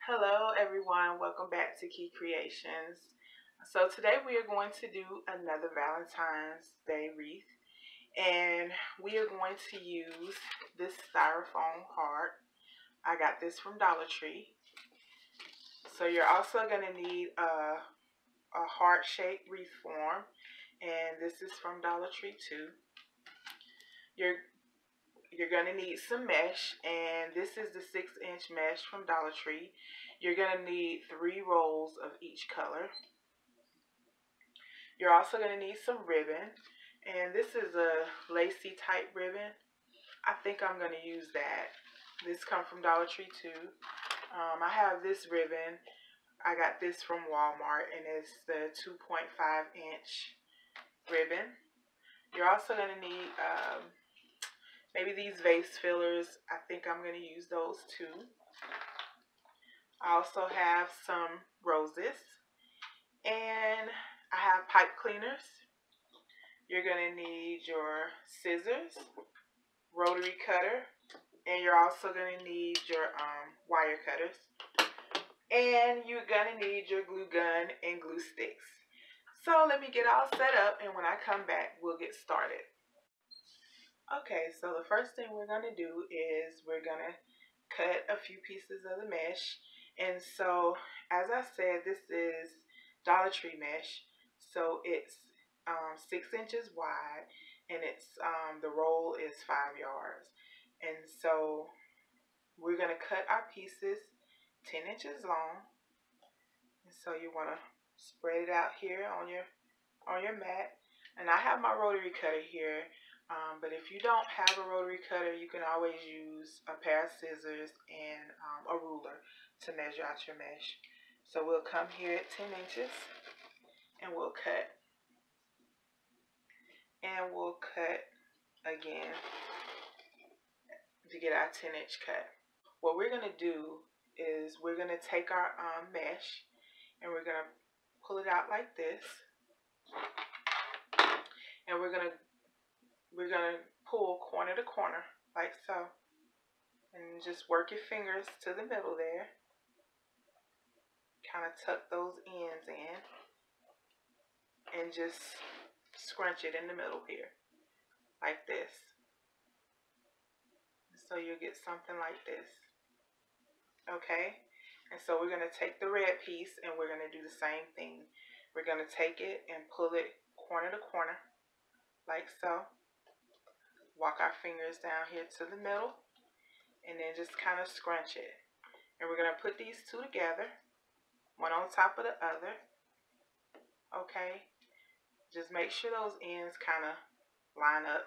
Hello everyone, welcome back to Key Creations. So today we are going to do another Valentine's Day wreath, and we are going to use this styrofoam heart. I got this from Dollar Tree. So you're also going to need a heart-shaped wreath form, and this is from Dollar Tree too. You're going to need some mesh, and this is the 6-inch mesh from Dollar Tree. You're going to need 3 rolls of each color. You're also going to need some ribbon, and this is a lacy type ribbon. I think I'm going to use that. This comes from Dollar Tree too. I have this ribbon. I got this from Walmart, and it's the 2.5-inch ribbon. You're also going to need maybe these vase fillers. I think I'm going to use those too. I also have some roses, and I have pipe cleaners. You're going to need your scissors, rotary cutter, and you're also going to need your wire cutters. And you're going to need your glue gun and glue sticks. So let me get all set up, and when I come back, we'll get started. Okay, so the first thing we're going to do is we're going to cut a few pieces of the mesh. And so, as I said, this is Dollar Tree mesh. So it's 6 inches wide, and it's the roll is 5 yards. And so we're going to cut our pieces 10 inches long. And so you want to spread it out here on your mat. And I have my rotary cutter here. But if you don't have a rotary cutter, you can always use a pair of scissors and a ruler to measure out your mesh. So we'll come here at 10 inches and we'll cut. And we'll cut again to get our 10-inch cut. What we're going to do is we're going to take our mesh and we're going to pull it out like this. And we're going to pull corner to corner, like so. And just work your fingers to the middle there. Kind of tuck those ends in. And just scrunch it in the middle here, like this. So you'll get something like this. Okay? And so we're going to take the red piece and we're going to do the same thing. We're going to take it and pull it corner to corner, like so. Walk our fingers down here to the middle and then just kind of scrunch it. And we're going to put these two together, one on top of the other. Okay? Just make sure those ends kind of line up.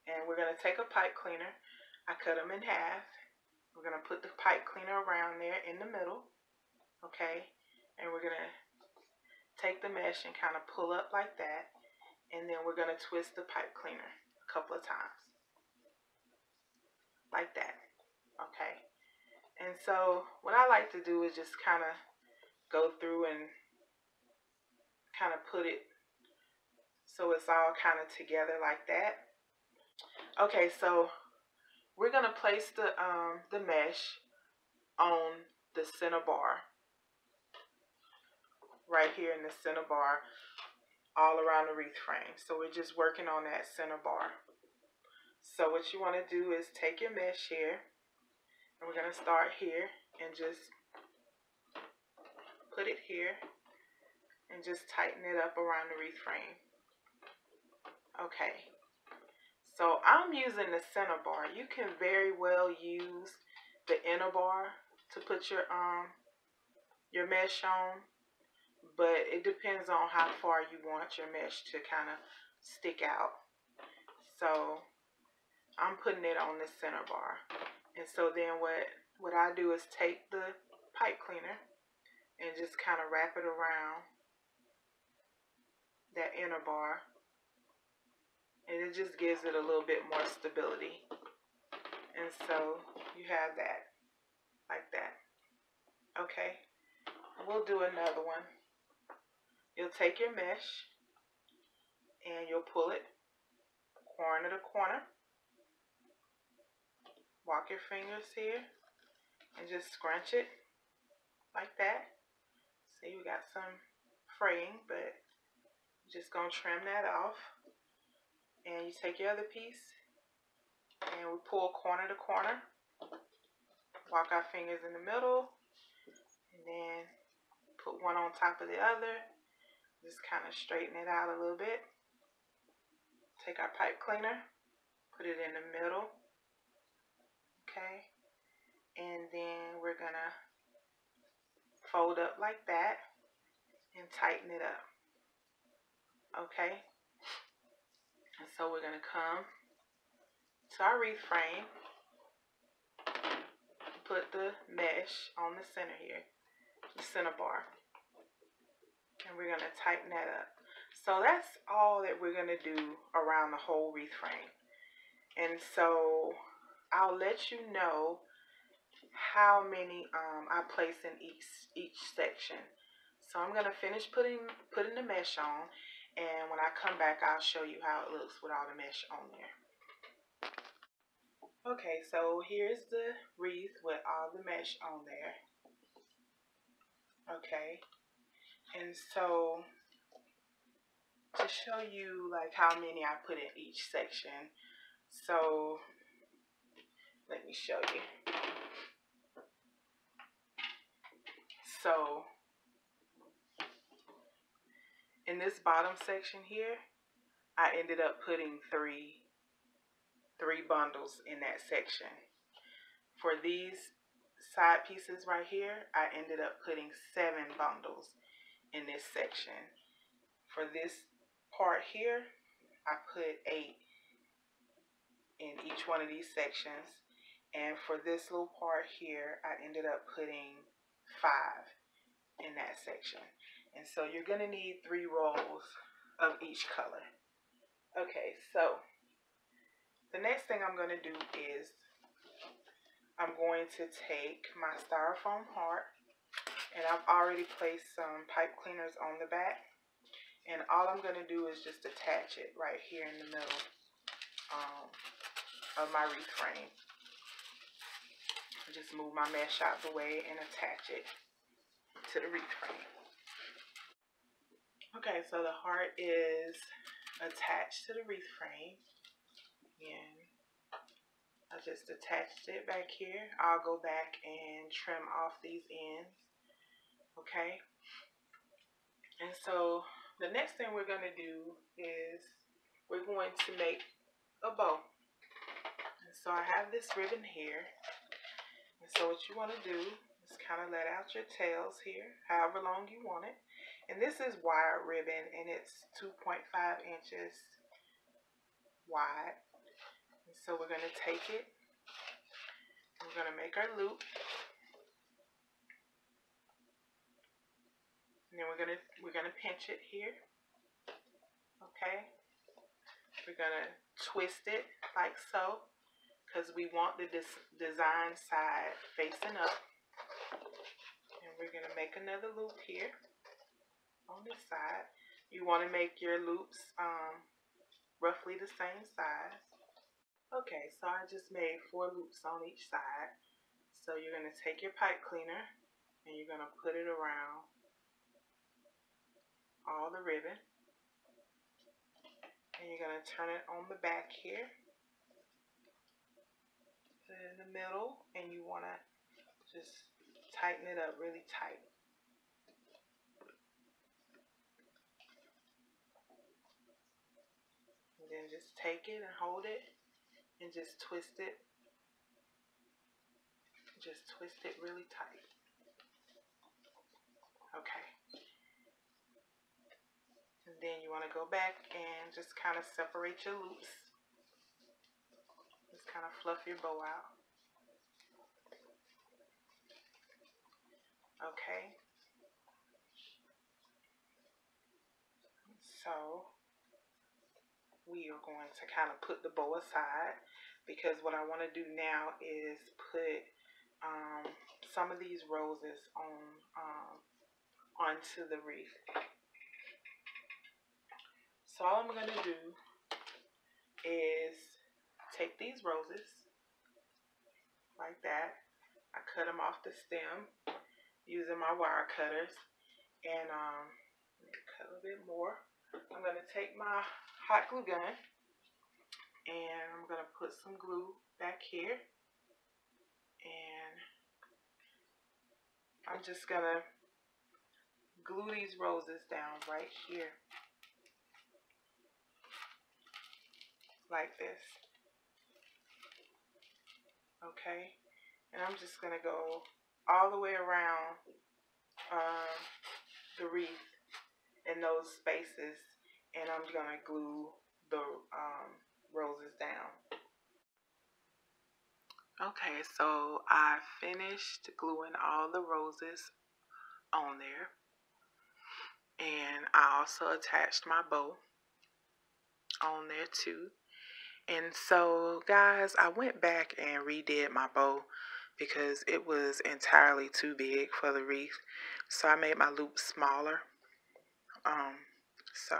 And we're going to take a pipe cleaner. I cut them in half. We're going to put the pipe cleaner around there in the middle. Okay? And we're going to take the mesh and kind of pull up like that. And then we're going to twist the pipe cleaner a couple of times. Like that. Okay. And so what I like to do is just kind of go through and kind of put it so it's all kind of together like that. Okay, so we're going to place the mesh on the center bar. Right here in the center bar. All around the wreath frame. So we're just working on that center bar. So what you want to do is take your mesh here, and we're going to start here and just put it here and just tighten it up around the wreath frame. Okay, so I'm using the center bar. You can very well use the inner bar to put your mesh on. But it depends on how far you want your mesh to kind of stick out. So I'm putting it on the center bar. And so then what I do is take the pipe cleaner and just kind of wrap it around that inner bar. And it just gives it a little bit more stability. And so you have that, like that. Okay, we'll do another one. You'll take your mesh and you'll pull it corner to corner. Walk your fingers here and just scrunch it like that. See, we got some fraying, but just gonna trim that off. And you take your other piece and we pull corner to corner. Walk our fingers in the middle and then put one on top of the other. Just kind of straighten it out a little bit. Take our pipe cleaner, put it in the middle. Okay. And then we're gonna fold up like that and tighten it up. Okay. And so we're gonna come to our wreath frame, put the mesh on the center here, the center bar, and we're gonna tighten that up. So that's all that we're gonna do around the whole wreath frame. And so I'll let you know how many I place in each section. So I'm gonna finish putting the mesh on, and when I come back, I'll show you how it looks with all the mesh on there. Okay, so here's the wreath with all the mesh on there. Okay, and so to show you like how many I put in each section, so let me show you. So in this bottom section here, I ended up putting three bundles in that section. For these side pieces right here, I ended up putting 7 bundles in this section. For this part here, I put 8 in each one of these sections. And for this little part here, I ended up putting 5 in that section. And so you're going to need 3 rolls of each color. Okay, so the next thing I'm going to do is I'm going to take my styrofoam heart, and I've already placed some pipe cleaners on the back, and all I'm going to do is just attach it right here in the middle of my wreath frame. Just move my mesh out the way and attach it to the wreath frame. Okay, so the heart is attached to the wreath frame, and I just attached it back here. I'll go back and trim off these ends. Okay. And so the next thing we're going to do is we're going to make a bow. And so I have this ribbon here. And so what you want to do is kind of let out your tails here, however long you want it. And this is wire ribbon, and it's 2.5 inches wide. And so we're going to take it. We're going to make our loop. And then we're gonna pinch it here. Okay. We're gonna twist it like so, because we want the design side facing up. And we're gonna make another loop here on this side. You want to make your loops roughly the same size. Okay, so I just made 4 loops on each side. So you're gonna take your pipe cleaner and you're gonna put it around all the ribbon, and you're going to turn it on the back here, put it in the middle, and you want to just tighten it up really tight. And then just take it and hold it and just twist it. Just twist it really tight. Okay. And then you want to go back and just kind of separate your loops. Just kind of fluff your bow out. Okay. So we are going to kind of put the bow aside, because what I want to do now is put some of these roses onto the wreath. So all I'm going to do is take these roses like that, I cut them off the stem using my wire cutters. And cut a little bit more. I'm going to take my hot glue gun and I'm going to put some glue back here. And I'm just going to glue these roses down right here. Like this. Okay. And I'm just going to go all the way around the wreath in those spaces. And I'm going to glue the roses down. Okay, so I finished gluing all the roses on there. And I also attached my bow on there too. And so, guys, I went back and redid my bow because it was entirely too big for the wreath. So I made my loop smaller. So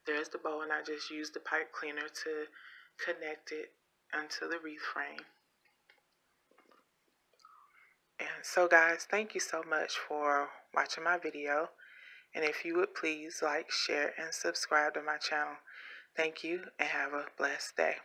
there's the bow, and I just used the pipe cleaner to connect it onto the wreath frame. And so, guys, thank you so much for watching my video. And if you would please like, share, and subscribe to my channel. Thank you, and have a blessed day.